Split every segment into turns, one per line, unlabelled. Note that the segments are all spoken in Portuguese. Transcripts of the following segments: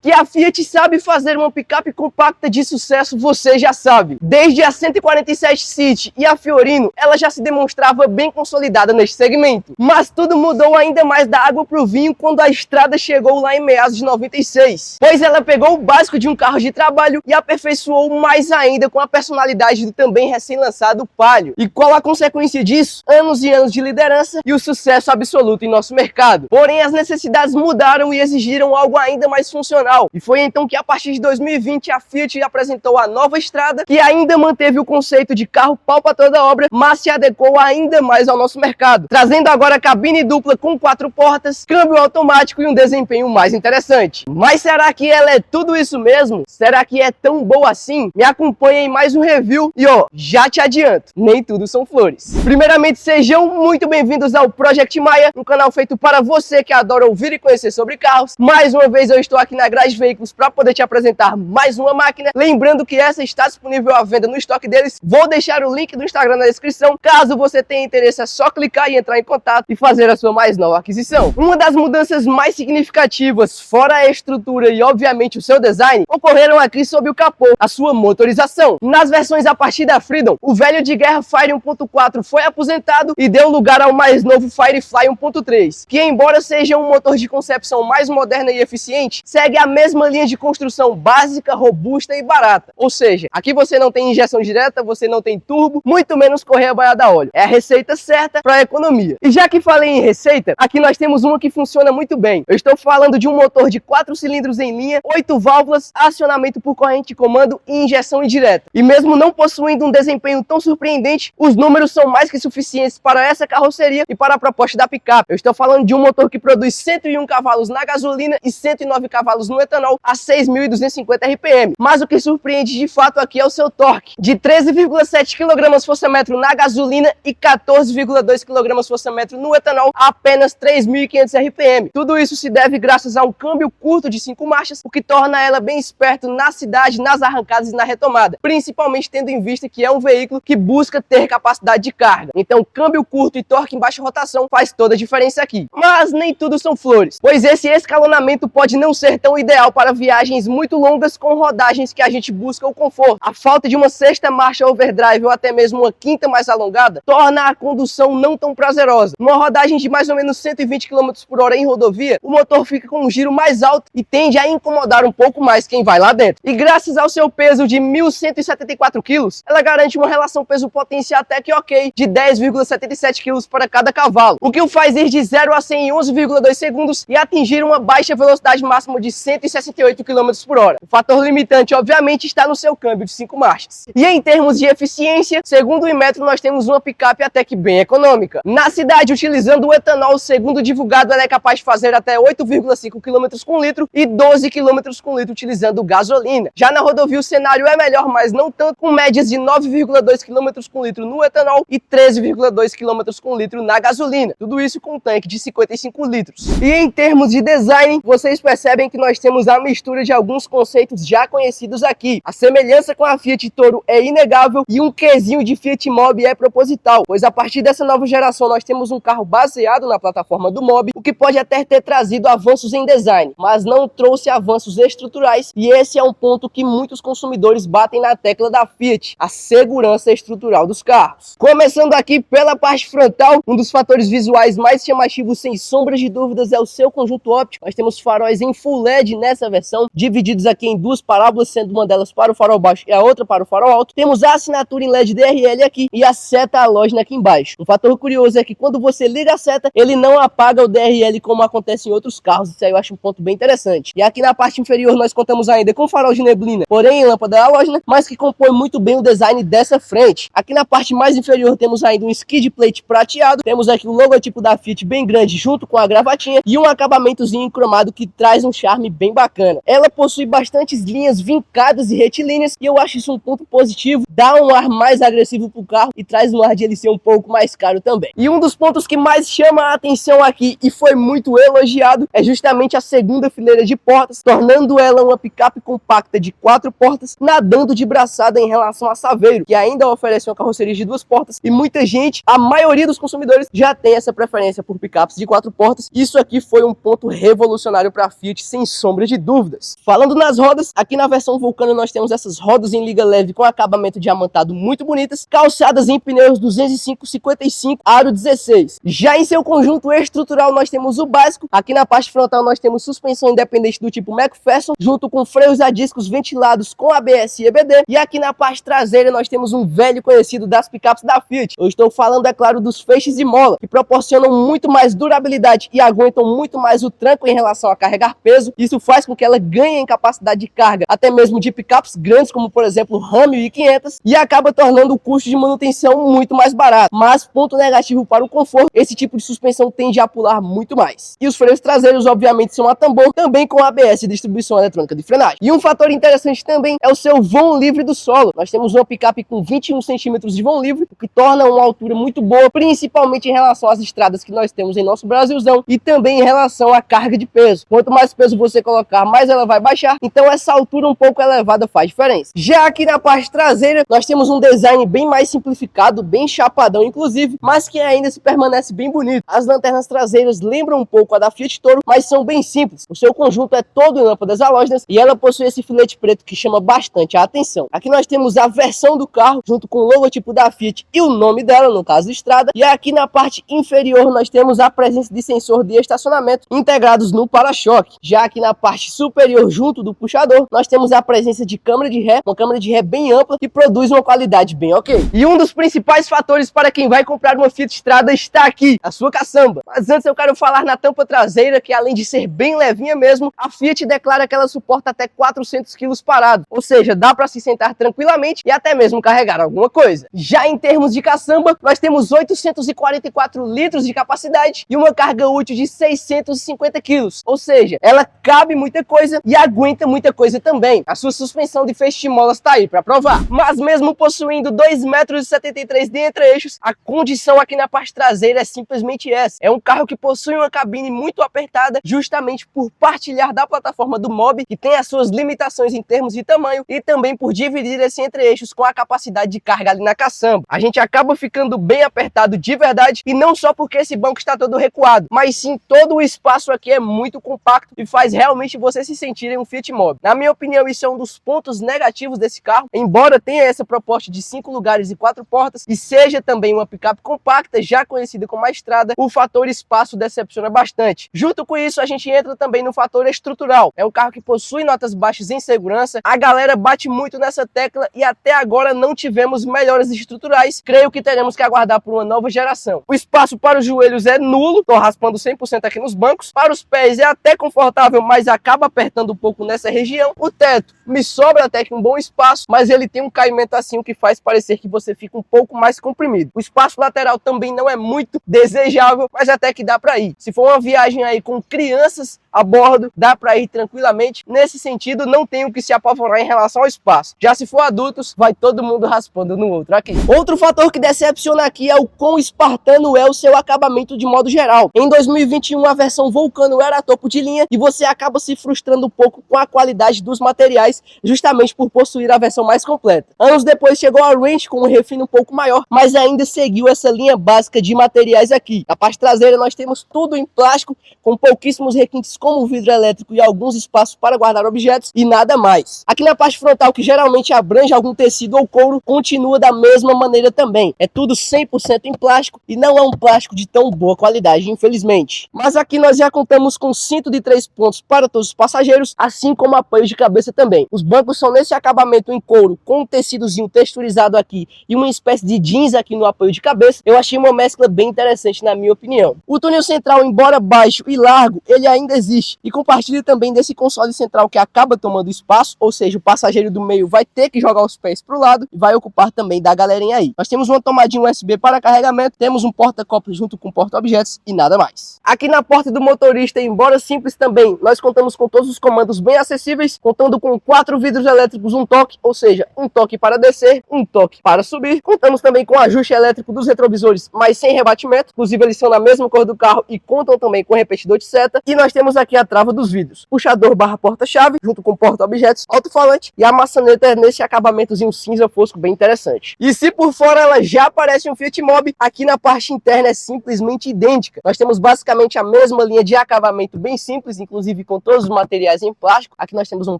Que a Fiat sabe fazer uma picape compacta de sucesso, você já sabe. Desde a 147 City e a Fiorino, ela já se demonstrava bem consolidada neste segmento. Mas tudo mudou ainda mais da água para o vinho quando a Strada chegou lá em meados de 96. Pois ela pegou o básico de um carro de trabalho e aperfeiçoou mais ainda com a personalidade do também recém-lançado Palio. E qual a consequência disso? Anos e anos de liderança e o sucesso absoluto em nosso mercado. Porém, as necessidades mudaram e exigiram algo ainda mais funcional. E foi então que a partir de 2020 a Fiat apresentou a nova Strada, que ainda manteve o conceito de carro pau pra toda obra, mas se adequou ainda mais ao nosso mercado, trazendo agora cabine dupla com 4 portas, câmbio automático e um desempenho mais interessante. Mas será que ela é tudo isso mesmo? Será que é tão boa assim? Me acompanha em mais um review e já te adianto, nem tudo são flores. Primeiramente, sejam muito bem-vindos ao Project Maia, um canal feito para você que adora ouvir e conhecer sobre carros. Mais uma vez eu estou aqui na Garage Veículos para poder te apresentar mais uma máquina. Lembrando que essa está disponível à venda no estoque deles. Vou deixar o link do Instagram na descrição. Caso você tenha interesse, é só clicar e entrar em contato e fazer a sua mais nova aquisição. Uma das mudanças mais significativas, fora a estrutura e obviamente o seu design, ocorreram aqui sob o capô, a sua motorização. Nas versões a partir da Freedom, o velho de guerra Fire 1.4 foi aposentado e deu lugar ao mais novo Firefly 1.3, que embora seja um motor de concepção mais moderna e eficiente, segue a mesma linha de construção básica, robusta e barata. Ou seja, aqui você não tem injeção direta, você não tem turbo, muito menos correia baiada a óleo. É a receita certa para a economia. E já que falei em receita, aqui nós temos uma que funciona muito bem. Eu estou falando de um motor de 4 cilindros em linha, 8 válvulas, acionamento por corrente de comando e injeção indireta. E mesmo não possuindo um desempenho tão surpreendente, os números são mais que suficientes para essa carroceria e para a proposta da picape. Eu estou falando de um motor que produz 101 cavalos na gasolina e 109 cavalos no etanol a 6.250 RPM. Mas o que surpreende de fato aqui é o seu torque, de 13,7 kgfm na gasolina e 14,2 kgfm no etanol a apenas 3.500 RPM. Tudo isso se deve graças a um câmbio curto de 5 marchas, o que torna ela bem esperto na cidade, nas arrancadas e na retomada, principalmente tendo em vista que é um veículo que busca ter capacidade de carga. Então, câmbio curto e torque em baixa rotação faz toda a diferença aqui. Mas nem tudo são flores, pois esse escalonamento pode não ser tão ideal para viagens muito longas com rodagens que a gente busca o conforto. A falta de uma sexta marcha overdrive ou até mesmo uma quinta mais alongada torna a condução não tão prazerosa. Numa rodagem de mais ou menos 120 km por hora em rodovia, o motor fica com um giro mais alto e tende a incomodar um pouco mais quem vai lá dentro. E graças ao seu peso de 1.174 kg, ela garante uma relação peso-potência até que ok, de 10,77 kg para cada cavalo, o que o faz ir de 0 a 100 em 11,2 segundos e atingir uma baixa velocidade máxima de 168 km por hora. O fator limitante, obviamente, está no seu câmbio de 5 marchas. E em termos de eficiência, segundo o Inmetro, nós temos uma picape até que bem econômica. Na cidade, utilizando o etanol, segundo divulgado, ela é capaz de fazer até 8,5 km com litro e 12 km com litro utilizando gasolina. Já na rodovia o cenário é melhor, mas não tanto, com médias de 9,2 km com litro no etanol e 13,2 km com litro na gasolina. Tudo isso com um tanque de 55 litros. E em termos de design, vocês percebem que nós temos a mistura de alguns conceitos já conhecidos aqui. A semelhança com a Fiat Toro é inegável e um quezinho de Fiat Mobi é proposital, pois a partir dessa nova geração nós temos um carro baseado na plataforma do Mobi, o que pode até ter trazido avanços em design, mas não trouxe avanços estruturais, e esse é um ponto que muitos consumidores batem na tecla da Fiat, a segurança estrutural dos carros. Começando aqui pela parte frontal, um dos fatores visuais mais chamativos sem sombras de dúvidas é o seu conjunto óptico. Nós temos faróis em Full LED nessa versão, divididos aqui em duas parábolas, sendo uma delas para o farol baixo e a outra para o farol alto. Temos a assinatura em LED DRL aqui e a seta halógena aqui embaixo. Um fator curioso é que quando você liga a seta, ele não apaga o DRL como acontece em outros carros. Isso aí eu acho um ponto bem interessante. E aqui na parte inferior nós contamos ainda com farol de neblina, porém em lâmpada halógena, mas que compõe muito bem o design dessa frente. Aqui na parte mais inferior temos ainda um skid plate prateado, temos aqui o logotipo da Fiat bem grande junto com a gravatinha e um acabamentozinho cromado que traz um charme bem bacana. Ela possui bastantes linhas vincadas e retilíneas e eu acho isso um ponto positivo, dá um ar mais agressivo pro carro e traz um ar de ele ser um pouco mais caro também. E um dos pontos que mais chama a atenção aqui e foi muito elogiado é justamente a segunda fileira de portas, tornando ela uma picape compacta de 4 portas, nadando de braçada em relação a Saveiro, que ainda oferece uma carroceria de 2 portas e muita gente, a maioria dos consumidores, já tem essa preferência por picapes de 4 portas. Isso aqui foi um ponto revolucionário para a Fiat, sem sombra sombra de dúvidas. Falando nas rodas, aqui na versão Vulcano nós temos essas rodas em liga leve com acabamento diamantado muito bonitas, calçadas em pneus 205/55 aro 16. Já em seu conjunto estrutural nós temos o básico. Aqui na parte frontal nós temos suspensão independente do tipo McPherson, junto com freios a discos ventilados com ABS e EBD. E aqui na parte traseira nós temos um velho conhecido das picapes da Fiat. Eu estou falando, é claro, dos feixes de mola, que proporcionam muito mais durabilidade e aguentam muito mais o tranco em relação a carregar peso. Isso faz com que ela ganhe em capacidade de carga, até mesmo de picapes grandes, como por exemplo o Ram 1500, e acaba tornando o custo de manutenção muito mais barato. Mas, ponto negativo para o conforto, esse tipo de suspensão tende a pular muito mais. E os freios traseiros, obviamente, são a tambor, também com ABS e distribuição eletrônica de frenagem. E um fator interessante também é o seu vão livre do solo. Nós temos uma picape com 21 centímetros de vão livre, o que torna uma altura muito boa, principalmente em relação às estradas que nós temos em nosso Brasilzão e também em relação à carga de peso. Quanto mais peso você colocar, mais ela vai baixar, então essa altura um pouco elevada faz diferença. Já aqui na parte traseira, nós temos um design bem mais simplificado, bem chapadão inclusive, mas que ainda se permanece bem bonito. As lanternas traseiras lembram um pouco a da Fiat Toro, mas são bem simples. O seu conjunto é todo em lâmpadas halógenas e ela possui esse filete preto que chama bastante a atenção. Aqui nós temos a versão do carro, junto com o logotipo da Fiat e o nome dela, no caso Estrada. E aqui na parte inferior nós temos a presença de sensor de estacionamento integrados no para-choque. Já aqui na parte superior, junto do puxador, nós temos a presença de câmera de ré, uma câmera de ré bem ampla que produz uma qualidade bem ok. E um dos principais fatores para quem vai comprar uma Fiat Strada está aqui, a sua caçamba. Mas antes eu quero falar na tampa traseira, que além de ser bem levinha mesmo, a Fiat declara que ela suporta até 400 kg parado, ou seja, dá para se sentar tranquilamente e até mesmo carregar alguma coisa. Já em termos de caçamba, nós temos 844 litros de capacidade e uma carga útil de 650 kg, ou seja, ela cabe muita coisa e aguenta muita coisa também. A sua suspensão de feixe de molas está aí para provar. Mas mesmo possuindo 2,73 m de entre-eixos, a condição aqui na parte traseira é simplesmente essa. É um carro que possui uma cabine muito apertada, justamente por partilhar da plataforma do Mobi, que tem as suas limitações em termos de tamanho, e também por dividir esse entre-eixos com a capacidade de carga ali na caçamba. A gente acaba ficando bem apertado de verdade, e não só porque esse banco está todo recuado, mas sim todo o espaço aqui é muito compacto e faz realmente você se sentir em um Fiat Mobi. Na minha opinião, isso é um dos pontos negativos desse carro, embora tenha essa proposta de 5 lugares e 4 portas, e seja também uma picape compacta, já conhecida como a Estrada, o fator espaço decepciona bastante. Junto com isso, a gente entra também no fator estrutural. É um carro que possui notas baixas em segurança, a galera bate muito nessa tecla e até agora não tivemos melhoras estruturais. Creio que teremos que aguardar por uma nova geração. O espaço para os joelhos é nulo, tô raspando 100% aqui nos bancos. Para os pés é até confortável, mas acaba apertando um pouco nessa região. O teto me sobra até que um bom espaço, mas ele tem um caimento assim, o que faz parecer que você fica um pouco mais comprimido. O espaço lateral também não é muito desejável, mas até que dá para ir. Se for uma viagem aí com crianças a bordo, dá para ir tranquilamente. Nesse sentido, não tem o que se apavorar em relação ao espaço. Já se for adultos, vai todo mundo raspando no outro aqui. Outro fator que decepciona aqui é o quão espartano é o seu acabamento de modo geral. Em 2021, a versão Vulcano era topo de linha e você acaba se frustrando um pouco com a qualidade dos materiais, justamente por possuir a versão mais completa. Anos depois chegou a Range com um refino um pouco maior, mas ainda seguiu essa linha básica de materiais aqui. Na parte traseira nós temos tudo em plástico, com pouquíssimos requintes como vidro elétrico e alguns espaços para guardar objetos e nada mais. Aqui na parte frontal, que geralmente abrange algum tecido ou couro, continua da mesma maneira também. É tudo 100% em plástico e não é um plástico de tão boa qualidade, infelizmente. Mas aqui nós já contamos com cinto de 3 pontos para todos os passageiros, assim como apoio de cabeça também. Os bancos são nesse acabamento em couro, com um tecidozinho texturizado aqui e uma espécie de jeans aqui no apoio de cabeça. Eu achei uma mescla bem interessante na minha opinião. O túnel central, embora baixo e largo, ele ainda existe e compartilha também desse console central que acaba tomando espaço, ou seja, o passageiro do meio vai ter que jogar os pés para o lado e vai ocupar também da galerinha aí. Nós temos uma tomadinha USB para carregamento, temos um porta-copos junto com porta-objetos e nada mais. Aqui na porta do motorista, embora simples também, nós contamos com todos os comandos bem acessíveis, contando com 4 vidros elétricos, um toque, ou seja, um toque para descer, um toque para subir. Contamos também com ajuste elétrico dos retrovisores, mas sem rebatimento, inclusive eles são na mesma cor do carro e contam também com repetidor de seta. E nós temos aqui a trava dos vidros, puxador barra porta-chave, junto com porta-objetos, alto-falante e a maçaneta nesse acabamentozinho cinza fosco bem interessante. E se por fora ela já parece um Fiat Mobi, aqui na parte interna é simplesmente idêntica. Nós temos basicamente a mesma linha de acabamento bem simples, inclusive com são todos os materiais em plástico. Aqui nós temos um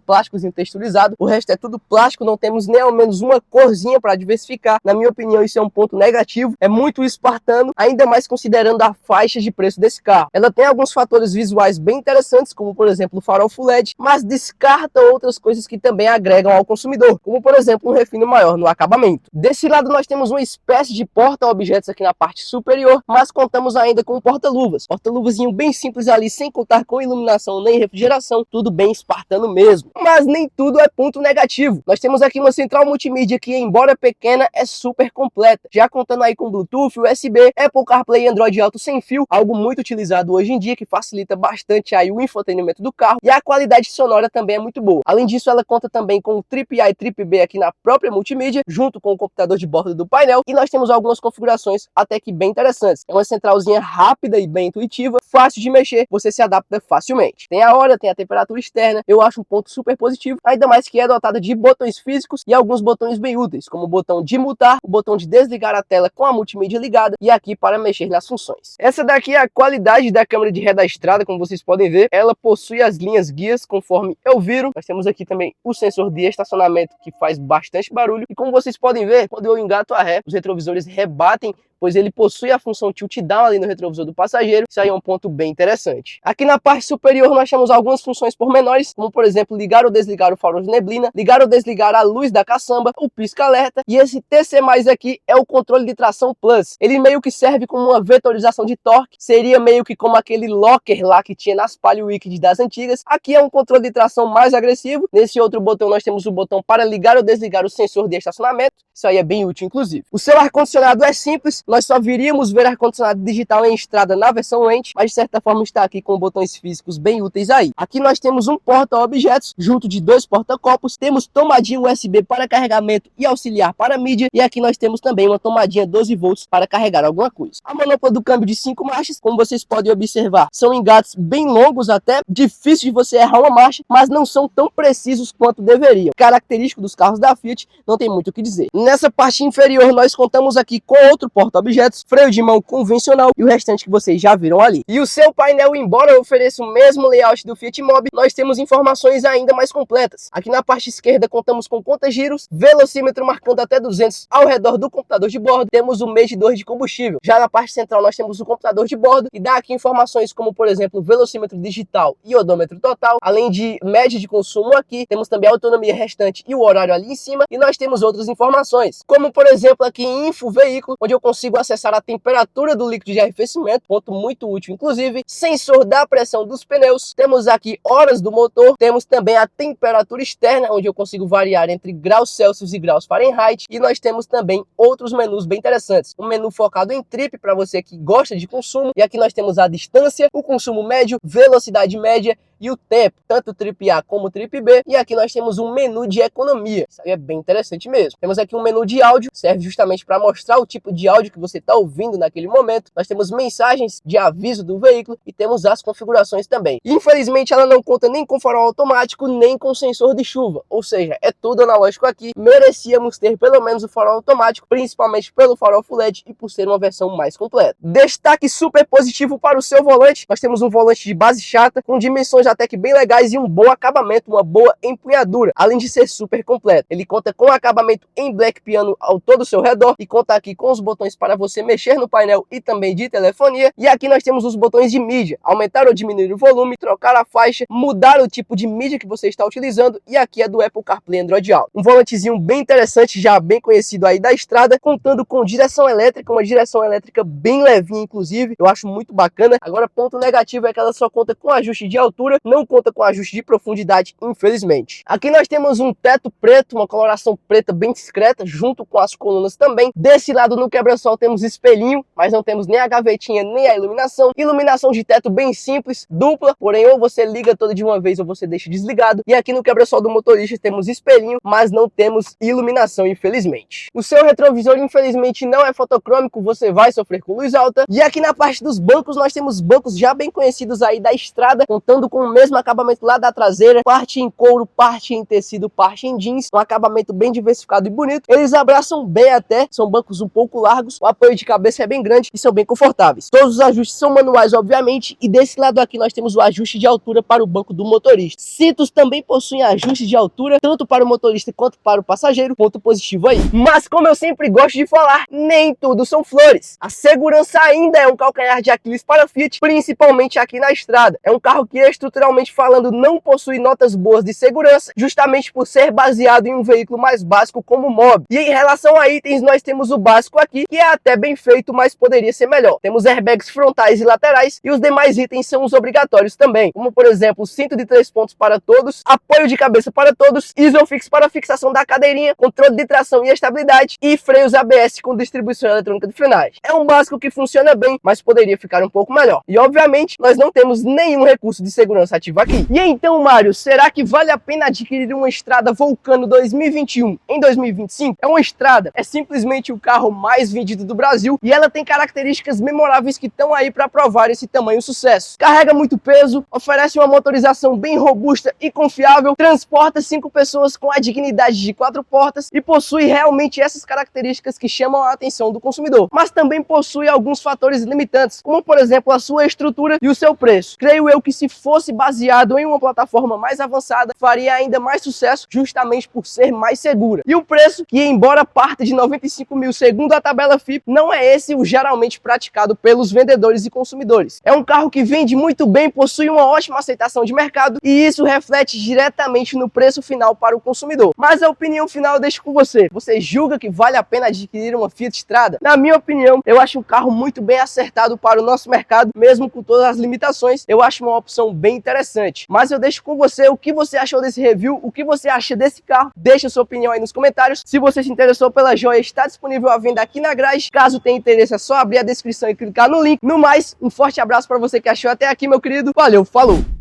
plásticozinho texturizado, o resto é tudo plástico, não temos nem ao menos uma corzinha para diversificar. Na minha opinião, isso é um ponto negativo, é muito espartano, ainda mais considerando a faixa de preço desse carro. Ela tem alguns fatores visuais bem interessantes, como por exemplo o farol Full LED, mas descarta outras coisas que também agregam ao consumidor, como por exemplo um refino maior no acabamento. Desse lado nós temos uma espécie de porta-objetos aqui na parte superior, mas contamos ainda com um porta-luvas. Porta-luvazinho bem simples ali, sem contar com iluminação nem refrigeração, tudo bem espartano mesmo. Mas nem tudo é ponto negativo. Nós temos aqui uma central multimídia que, embora pequena, é super completa, já contando aí com Bluetooth, USB, Apple CarPlay e Android Auto sem fio, algo muito utilizado hoje em dia, que facilita bastante aí o infotenimento do carro, e a qualidade sonora também é muito boa. Além disso, ela conta também com o Trip A e Trip B aqui na própria multimídia, junto com o computador de bordo do painel, e nós temos algumas configurações até que bem interessantes. É uma centralzinha rápida e bem intuitiva, fácil de mexer, você se adapta facilmente. Tem a hora, tem a temperatura externa, eu acho um ponto super positivo, ainda mais que é dotada de botões físicos e alguns botões bem úteis, como o botão de mutar, o botão de desligar a tela com a multimídia ligada e aqui para mexer nas funções. Essa daqui é a qualidade da câmera de ré da estrada, como vocês podem ver, ela possui as linhas guias conforme eu viro. Nós temos aqui também o sensor de estacionamento que faz bastante barulho e como vocês podem ver, quando eu engato a ré, os retrovisores rebatem, pois ele possui a função tilt down ali no retrovisor do passageiro. Isso aí é um ponto bem interessante. Aqui na parte superior nós temos algumas funções pormenores, como por exemplo ligar ou desligar o farol de neblina, ligar ou desligar a luz da caçamba, o pisca-alerta, e esse TC+ aqui é o controle de tração plus. Ele meio que serve como uma vetorização de torque, seria meio que como aquele locker lá que tinha nas Palio Wicked das antigas. Aqui é um controle de tração mais agressivo. Nesse outro botão nós temos o botão para ligar ou desligar o sensor de estacionamento. Isso aí é bem útil inclusive. O seu ar-condicionado é simples, nós só viríamos ver ar-condicionado digital em estrada na versão lente, mas de certa forma está aqui com botões físicos bem úteis aí. Aqui nós temos um porta-objetos junto de dois porta-copos, temos tomadinha USB para carregamento e auxiliar para mídia, e aqui nós temos também uma tomadinha 12 volts para carregar alguma coisa. A manopla do câmbio de 5 marchas, como vocês podem observar, são engates bem longos até, difícil de você errar uma marcha, mas não são tão precisos quanto deveriam. Característico dos carros da Fiat, não tem muito o que dizer. Nessa parte inferior nós contamos aqui com outro porta-objetos, freio de mão convencional e o restante que vocês já viram ali. E o seu painel, embora ofereça o mesmo layout do Fiat Mobi, nós temos informações ainda mais completas. Aqui na parte esquerda contamos com conta-giros, velocímetro marcando até 200 ao redor do computador de bordo, temos o medidor de combustível. Já na parte central nós temos o computador de bordo e dá aqui informações como, por exemplo, velocímetro digital e odômetro total, além de média de consumo aqui, temos também a autonomia restante e o horário ali em cima, e nós temos outras informações, como por exemplo aqui em Info Veículo, onde eu consigo acessar a temperatura do líquido de arrefecimento, ponto muito útil inclusive, sensor da pressão dos pneus, temos aqui horas do motor, temos também a temperatura externa, onde eu consigo variar entre graus Celsius e graus Fahrenheit, e nós temos também outros menus bem interessantes, um menu focado em trip para você que gosta de consumo, e aqui nós temos a distância, o consumo médio, velocidade média e o tempo, tanto Trip A como Trip B, e aqui nós temos um menu de economia, isso aí é bem interessante mesmo. Temos aqui um menu de áudio, serve justamente para mostrar o tipo de áudio que você está ouvindo naquele momento. Nós temos mensagens de aviso do veículo e temos as configurações também. Infelizmente ela não conta nem com farol automático, nem com sensor de chuva, ou seja, é tudo analógico aqui. Merecíamos ter pelo menos o farol automático, principalmente pelo farol Full LED e por ser uma versão mais completa. Destaque super positivo para o seu volante, nós temos um volante de base chata, com dimensões até que bem legais e um bom acabamento, uma boa empunhadura, além de ser super completo. Ele conta com acabamento em black piano ao todo o seu redor e conta aqui com os botões para você mexer no painel e também de telefonia. E aqui nós temos os botões de mídia, aumentar ou diminuir o volume, trocar a faixa, mudar o tipo de mídia que você está utilizando, e aqui é do Apple CarPlay Android Auto. Um volantezinho bem interessante, já bem conhecido aí da estrada, contando com direção elétrica, uma direção elétrica bem levinha inclusive, eu acho muito bacana. Agora ponto negativo é que ela só conta com ajuste de altura, não conta com ajuste de profundidade, infelizmente. Aqui nós temos um teto preto, uma coloração preta bem discreta, junto com as colunas também. Desse lado no quebra-sol temos espelhinho, mas não temos nem a gavetinha nem a iluminação. Iluminação de teto bem simples, dupla, porém ou você liga toda de uma vez ou você deixa desligado. E aqui no quebra-sol do motorista temos espelhinho, mas não temos iluminação, infelizmente. O seu retrovisor infelizmente não é fotocrômico, você vai sofrer com luz alta. E aqui na parte dos bancos nós temos bancos já bem conhecidos aí da estrada, contando com mesmo acabamento lá da traseira, parte em couro, parte em tecido, parte em jeans, um acabamento bem diversificado e bonito. Eles abraçam bem até, são bancos um pouco largos, o apoio de cabeça é bem grande e são bem confortáveis. Todos os ajustes são manuais, obviamente, e desse lado aqui nós temos o ajuste de altura para o banco do motorista. Cintos também possuem ajuste de altura, tanto para o motorista quanto para o passageiro, ponto positivo aí. Mas como eu sempre gosto de falar, nem tudo são flores. A segurança ainda é um calcanhar de Aquiles para a Fiat, principalmente aqui na estrada. É um carro que, estruturalmente falando, não possui notas boas de segurança, justamente por ser baseado em um veículo mais básico como o Mobi. E em relação a itens, nós temos o básico aqui, que é até bem feito, mas poderia ser melhor. Temos airbags frontais e laterais, e os demais itens são os obrigatórios também, como por exemplo, cinto de 3 pontos para todos, apoio de cabeça para todos, Isofix para fixação da cadeirinha, controle de tração e estabilidade, e freios ABS com distribuição eletrônica de frenagem. É um básico que funciona bem, mas poderia ficar um pouco melhor. E obviamente, nós não temos nenhum recurso de segurança ativo aqui. E então, Mário, será que vale a pena adquirir uma Strada Vulcano 2021 em 2025? É uma Strada, é simplesmente o carro mais vendido do Brasil e ela tem características memoráveis que estão aí para provar esse tamanho sucesso. Carrega muito peso, oferece uma motorização bem robusta e confiável, transporta 5 pessoas com a dignidade de 4 portas e possui realmente essas características que chamam a atenção do consumidor. Mas também possui alguns fatores limitantes, como por exemplo a sua estrutura e o seu preço. Creio eu que se fosse baseado em uma plataforma mais avançada, faria ainda mais sucesso justamente por ser mais segura. E o preço, que embora parta de 95 mil segundo a tabela FIP, não é esse o geralmente praticado pelos vendedores e consumidores. É um carro que vende muito bem, possui uma ótima aceitação de mercado e isso reflete diretamente no preço final para o consumidor. Mas a opinião final eu deixo com você. Você julga que vale a pena adquirir uma Fiat Strada? Na minha opinião, eu acho um carro muito bem acertado para o nosso mercado, mesmo com todas as limitações, eu acho uma opção bem interessante. Mas eu deixo com você o que você achou desse review, o que você acha desse carro, deixa sua opinião aí nos comentários. Se você se interessou pela joia, está disponível à venda aqui na grade. Caso tenha interesse, é só abrir a descrição e clicar no link. No mais, um forte abraço para você que achou até aqui, meu querido. Valeu, falou!